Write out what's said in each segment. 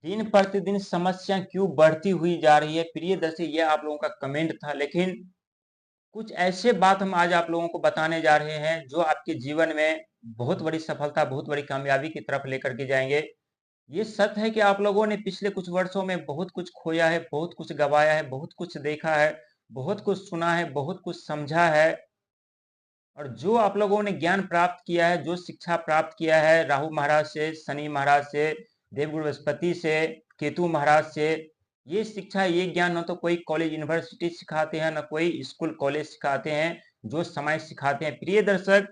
दिन प्रतिदिन समस्या क्यों बढ़ती हुई जा रही है? प्रिय दर्शक, ये आप लोगों का कमेंट था, लेकिन कुछ ऐसे बात हम आज आप लोगों को बताने जा रहे हैं जो आपके जीवन में बहुत बड़ी सफलता, बहुत बड़ी कामयाबी की तरफ लेकर के जाएंगे। ये सत्य है कि आप लोगों ने पिछले कुछ वर्षों में बहुत कुछ खोया है, बहुत कुछ गंवाया है, बहुत कुछ देखा है, बहुत कुछ सुना है, बहुत कुछ समझा है। और जो आप लोगों ने ज्ञान प्राप्त किया है, जो शिक्षा प्राप्त किया है राहु महाराज से, शनि महाराज से, देवगुरु बृहस्पति से, केतु महाराज से, ये शिक्षा, ये ज्ञान न तो कोई कॉलेज यूनिवर्सिटी सिखाते हैं, न कोई स्कूल कॉलेज सिखाते हैं, जो समय सिखाते हैं। प्रिय दर्शक,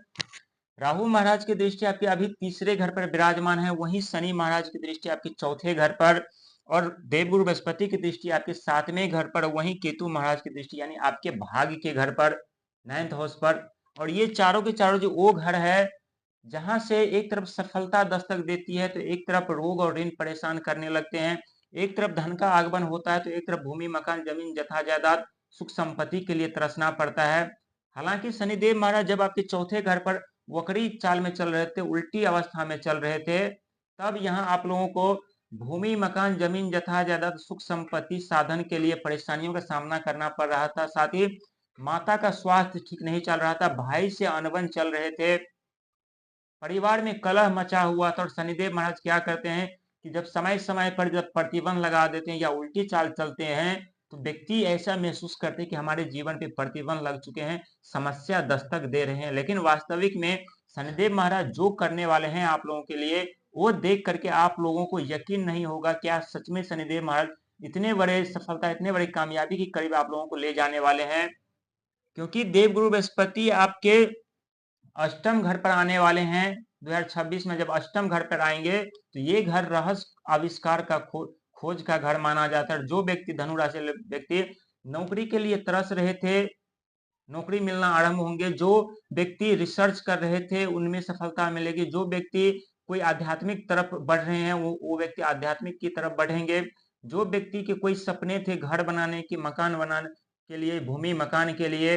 राहु महाराज की दृष्टि आपके अभी तीसरे घर पर विराजमान है, वहीं शनि महाराज की दृष्टि आपके चौथे घर पर, और देवगुरु बृहस्पति की दृष्टि आपके सातवें घर पर, वहीं केतु महाराज की दृष्टि यानी आपके भाग्य के घर पर, 9th हाउस पर। और ये चारों के चारों जो वो घर है जहां से एक तरफ सफलता दस्तक देती है तो एक तरफ रोग और ऋण परेशान करने लगते हैं, एक तरफ धन का आगमन होता है तो एक तरफ भूमि मकान जमीन जथा जायदाद सुख संपत्ति के लिए तरसना पड़ता है। हालांकि शनिदेव महाराज जब आपके चौथे घर पर वक्री चाल में चल रहे थे, उल्टी अवस्था में चल रहे थे, तब यहाँ आप लोगों को भूमि मकान जमीन जथा जायदाद सुख संपत्ति साधन के लिए परेशानियों का सामना करना पड़ रहा था। साथ ही माता का स्वास्थ्य ठीक नहीं चल रहा था, भाई से अनबन चल रहे थे, परिवार में कलह मचा हुआ था। और शनिदेव महाराज क्या करते हैं कि जब समय समय पर जब प्रतिबंध लगा देते हैं या उल्टी चाल चलते हैं तो व्यक्ति ऐसा महसूस करते हैं कि हमारे जीवन पे प्रतिबंध लग चुके हैं, समस्या दस्तक दे रहे हैं। लेकिन वास्तविक में शनिदेव महाराज जो करने वाले हैं आप लोगों के लिए, वो देख करके आप लोगों को यकीन नहीं होगा क्या सच में शनिदेव महाराज इतने बड़े सफलता, इतने बड़ी कामयाबी के करीब आप लोगों को ले जाने वाले हैं। क्योंकि देवगुरु बृहस्पति आपके अष्टम घर पर आने वाले हैं 2026 में। जब अष्टम घर पर आएंगे तो ये घर रहस्य आविष्कार का खोज का घर माना जाता है। जो व्यक्ति धनु राशि व्यक्ति नौकरी के लिए तरस रहे थे, नौकरी मिलना आरंभ होंगे। जो व्यक्ति रिसर्च कर रहे थे उनमें सफलता मिलेगी। जो व्यक्ति कोई आध्यात्मिक तरफ बढ़ रहे हैं वो व्यक्ति आध्यात्मिक की तरफ बढ़ेंगे। जो व्यक्ति के कोई सपने थे घर बनाने के, मकान बनाने के लिए, भूमि मकान के लिए,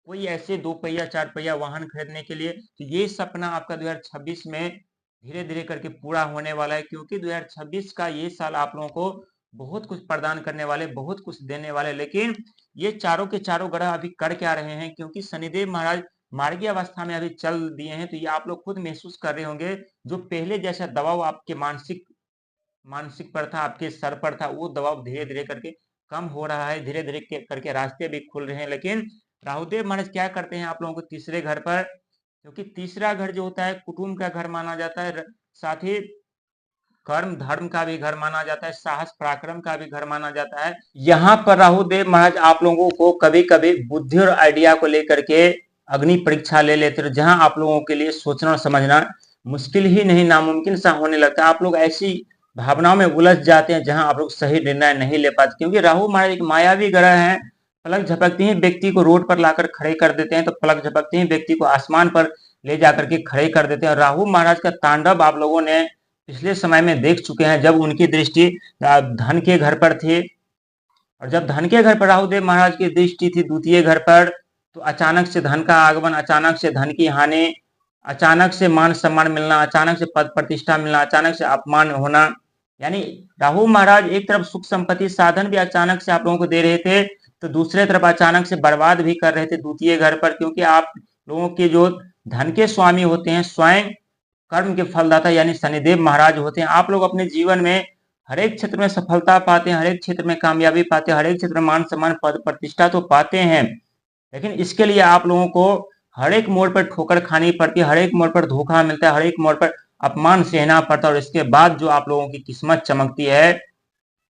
कोई ऐसे 2 पहिया 4 पहिया वाहन खरीदने के लिए, तो ये सपना आपका 2026 में धीरे धीरे करके पूरा होने वाला है। क्योंकि 2026 का ये साल आप लोगों को बहुत कुछ प्रदान करने वाले, बहुत कुछ देने वाले। लेकिन ये चारों के चारों ग्रह अभी कर क्या रहे हैं? क्योंकि शनिदेव महाराज मार्गीय अवस्था में अभी चल दिए हैं, तो ये आप लोग खुद महसूस कर रहे होंगे। जो पहले जैसा दबाव आपके मानसिक मानसिक पर था, आपके सर पर था, वो दबाव धीरे धीरे करके कम हो रहा है, धीरे धीरे करके रास्ते भी खुल रहे हैं। लेकिन राहुदेव महाराज क्या करते हैं आप लोगों को तीसरे घर पर, क्योंकि तीसरा घर जो होता है कुटुंब का घर माना जाता है, साथ ही कर्म धर्म का भी घर माना जाता है, साहस पराक्रम का भी घर माना जाता है। यहाँ पर राहुदेव महाराज आप लोगों को कभी कभी बुद्धि और आइडिया को लेकर के अग्नि परीक्षा ले लेते हैं, जहां आप लोगों के लिए सोचना समझना मुश्किल ही नहीं नामुमकिन सा होने लगता है। आप लोग ऐसी भावनाओं में उलझ जाते हैं जहां आप लोग सही निर्णय नहीं ले पाते। क्योंकि राहु महाराज एक मायावी ग्रह है, पलक झपकते ही व्यक्ति को रोड पर लाकर खड़े कर देते हैं, तो पलक झपकते ही व्यक्ति को आसमान पर ले जाकर के खड़े कर देते हैं। राहु महाराज का तांडव आप लोगों ने पिछले समय में देख चुके हैं, जब उनकी दृष्टि धन के घर पर थी। और जब धन के घर पर राहुदेव महाराज की दृष्टि थी द्वितीय घर पर, तो अचानक से धन का आगमन, अचानक से धन की हानि, अचानक से मान सम्मान मिलना, अचानक से पद प्रतिष्ठा मिलना, अचानक से अपमान होना। यानी राहु महाराज एक तरफ सुख संपत्ति साधन भी अचानक से आप लोगों को दे रहे थे, तो दूसरे तरफ अचानक से बर्बाद भी कर रहे थे द्वितीय घर पर। क्योंकि आप लोगों के जो धन के स्वामी होते हैं स्वयं कर्म के फलदाता यानी शनिदेव महाराज होते हैं। आप लोग अपने जीवन में हर एक क्षेत्र में सफलता पाते हैं, हर एक क्षेत्र में कामयाबी पाते हैं, हर एक क्षेत्र में मान सम्मान पद प्रतिष्ठा तो पाते हैं। लेकिन इसके लिए आप लोगों को हर एक मोड़ पर ठोकर खानी पड़ती है, हर एक मोड़ पर धोखा मिलता है, हर एक मोड़ पर अपमान सहना पड़ता है। और इसके बाद जो आप लोगों की किस्मत चमकती है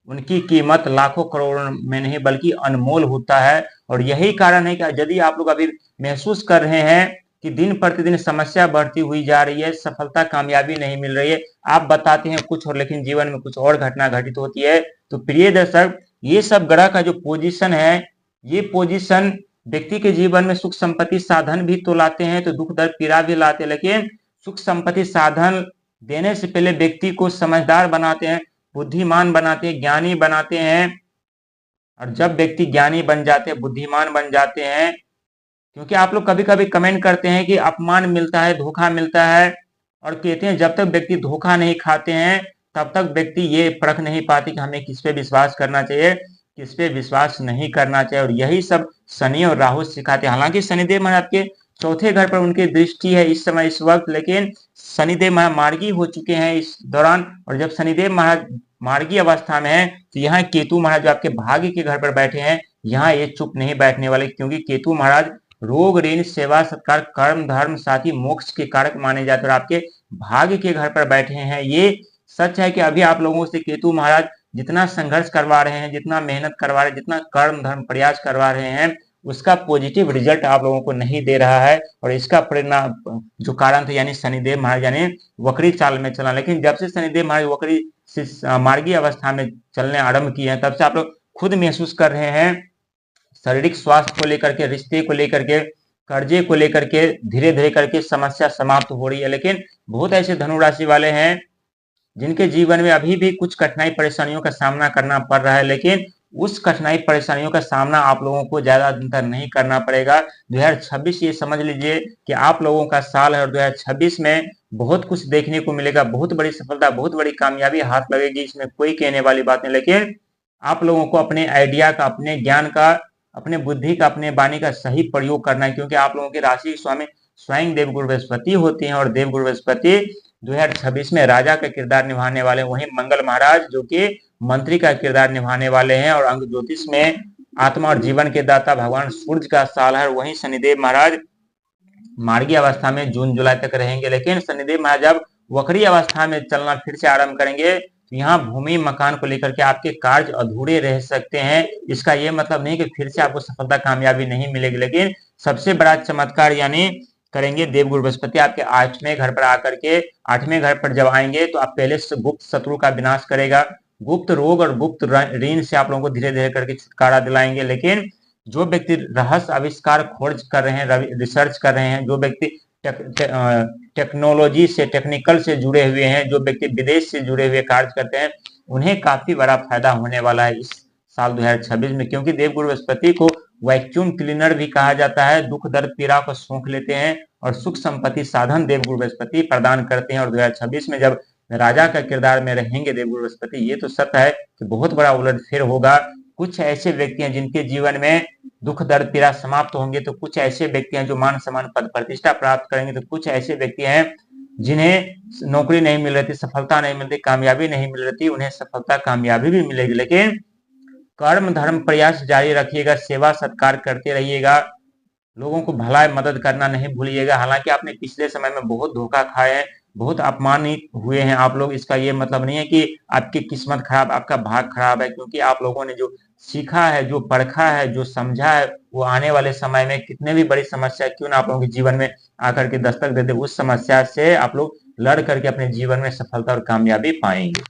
उनकी कीमत लाखों करोड़ों में नहीं बल्कि अनमोल होता है। और यही कारण है कि यदि आप लोग अभी महसूस कर रहे हैं कि दिन प्रतिदिन समस्या बढ़ती हुई जा रही है, सफलता कामयाबी नहीं मिल रही है, आप बताते हैं कुछ और लेकिन जीवन में कुछ और घटना घटित होती है, तो प्रिय दर्शक, ये सब ग्रह का जो पोजीशन है, ये पोजीशन व्यक्ति के जीवन में सुख संपत्ति साधन भी तो लाते हैं, तो दुख दर्द पीड़ा भी लाते हैं। लेकिन सुख संपत्ति साधन देने से पहले व्यक्ति को समझदार बनाते हैं, बुद्धिमान बनाते हैं, ज्ञानी बनाते हैं। और जब व्यक्ति ज्ञानी बन जाते हैं, बुद्धिमान बन जाते हैं, क्योंकि आप लोग कभी कभी कमेंट करते हैं कि अपमान मिलता है, धोखा मिलता है, और कहते हैं जब तक व्यक्ति धोखा नहीं खाते हैं तब तक व्यक्ति ये परख नहीं पाती कि हमें किस पे विश्वास करना चाहिए, किस पे विश्वास नहीं करना चाहिए। और यही सब शनि और राहु सिखाते हैं। हालांकि शनिदेव महाराज के चौथे घर पर उनकी दृष्टि है इस समय इस वक्त, लेकिन शनिदेव महाराज मार्गी हो चुके हैं इस दौरान। और जब शनिदेव महाराज मार्गी अवस्था में है तो यहाँ केतु महाराज जो आपके भाग्य के घर पर बैठे हैं, यहाँ ये चुप नहीं बैठने वाले, क्योंकि केतु महाराज रोग ऋण सेवा सत्कार कर्म धर्म साथ ही मोक्ष के कारक माने जाते हैं और आपके भाग्य के घर पर बैठे हैं। ये सच है कि अभी आप लोगों से केतु महाराज जितना संघर्ष करवा रहे हैं, जितना मेहनत करवा रहे हैं, जितना कर्म धर्म प्रयास करवा रहे हैं, उसका पॉजिटिव रिजल्ट आप लोगों को नहीं दे रहा है। और इसका परिणाम जो कारण था यानी शनिदेव महाराज यानी वक्री चाल में चला। लेकिन जब से शनिदेव महाराज वक्री मार्गी अवस्था में चलने आरंभ किए हैं, तब से आप लोग खुद महसूस कर रहे हैं शारीरिक स्वास्थ्य को लेकर के, रिश्ते को लेकर के, कर्जे को लेकर के धीरे धीरे करके समस्या समाप्त हो रही है। लेकिन बहुत ऐसे धनु राशि वाले हैं जिनके जीवन में अभी भी कुछ कठिनाई परेशानियों का सामना करना पड़ रहा है, लेकिन उस कठिनाई परेशानियों का सामना आप लोगों को ज्यादा दिन तक नहीं करना पड़ेगा। 2026 ये समझ लीजिए कि आप लोगों का साल है और 2026 में बहुत कुछ देखने को मिलेगा, बहुत बड़ी सफलता, बहुत बड़ी कामयाबी हाथ लगेगी, इसमें कोई कहने वाली बात नहीं। लेकिन आप लोगों को अपने आइडिया का, अपने ज्ञान का, अपने बुद्धि का, अपने वाणी का सही प्रयोग करना है, क्योंकि आप लोगों के राशि स्वामी स्वयं देवगुरु बृहस्पति होते हैं और देवगुरु बृहस्पति 2026 में राजा का किरदार निभाने वाले, वहीं मंगल महाराज जो कि मंत्री का किरदार निभाने वाले हैं। और अंग ज्योतिष में आत्मा और जीवन के दाता भगवान सूर्य का साल है। वहीं शनिदेव महाराज मार्गी अवस्था में जून जुलाई तक रहेंगे, लेकिन शनिदेव महाराज जब वक्री अवस्था में चलना फिर से आरंभ करेंगे तो यहाँ भूमि मकान को लेकर के आपके कार्य अधूरे रह सकते हैं। इसका ये मतलब नहीं कि फिर से आपको सफलता कामयाबी नहीं मिलेगी, लेकिन सबसे बड़ा चमत्कार यानी करेंगे देवगुरु बृहस्पति आपके 8वें घर पर आकर के। 8वें घर पर जब आएंगे तो आप पहले से गुप्त शत्रु का विनाश करेगा, गुप्त रोग और गुप्त ऋण से आप लोगों को धीरे धीरे करके छुटकारा दिलाएंगे। लेकिन जो व्यक्ति रहस्य आविष्कार खोज कर रहे हैं, रिसर्च कर रहे हैं, जो व्यक्ति टेक्नोलॉजी से, टेक्निकल से जुड़े हुए हैं, जो व्यक्ति विदेश से जुड़े हुए कार्य करते हैं, उन्हें काफी बड़ा फायदा होने वाला है इस साल 2026 में, क्योंकि देवगुरु बृहस्पति को वैक्यूम क्लीनर भी कहा जाता है। दुख दर्द पीड़ा को सूंघ लेते हैं और सुख संपत्ति साधन देवगुरु बृहस्पति प्रदान करते हैं। और 2026 में जब राजा का किरदार में रहेंगे देवगुरु बृहस्पति, ये तो सत्य है कि बहुत बड़ा उलटफेर होगा। कुछ ऐसे व्यक्ति हैं जिनके जीवन में दुख दर्द पीड़ा समाप्त होंगे, तो कुछ ऐसे व्यक्ति हैं जो मान सम्मान पद प्रतिष्ठा प्राप्त करेंगे, तो कुछ ऐसे व्यक्ति हैं जिन्हें नौकरी नहीं मिल रही थी, सफलता नहीं मिलती, कामयाबी नहीं मिल रही थी, उन्हें सफलता कामयाबी भी मिलेगी। लेकिन कर्म धर्म प्रयास जारी रखिएगा, सेवा सत्कार करते रहिएगा, लोगों को भला मदद करना नहीं भूलिएगा। हालांकि आपने पिछले समय में बहुत धोखा खाए हैं, बहुत अपमानित हुए हैं आप लोग, इसका ये मतलब नहीं है कि आपकी किस्मत खराब, आपका भाग खराब है, क्योंकि आप लोगों ने जो सीखा है, जो परखा है, जो समझा है, वो आने वाले समय में कितने भी बड़ी समस्या क्यों ना आप लोगों के जीवन में आकर के दस्तक दे दे, उस समस्या से आप लोग लड़ करके अपने जीवन में सफलता और कामयाबी पाएंगे।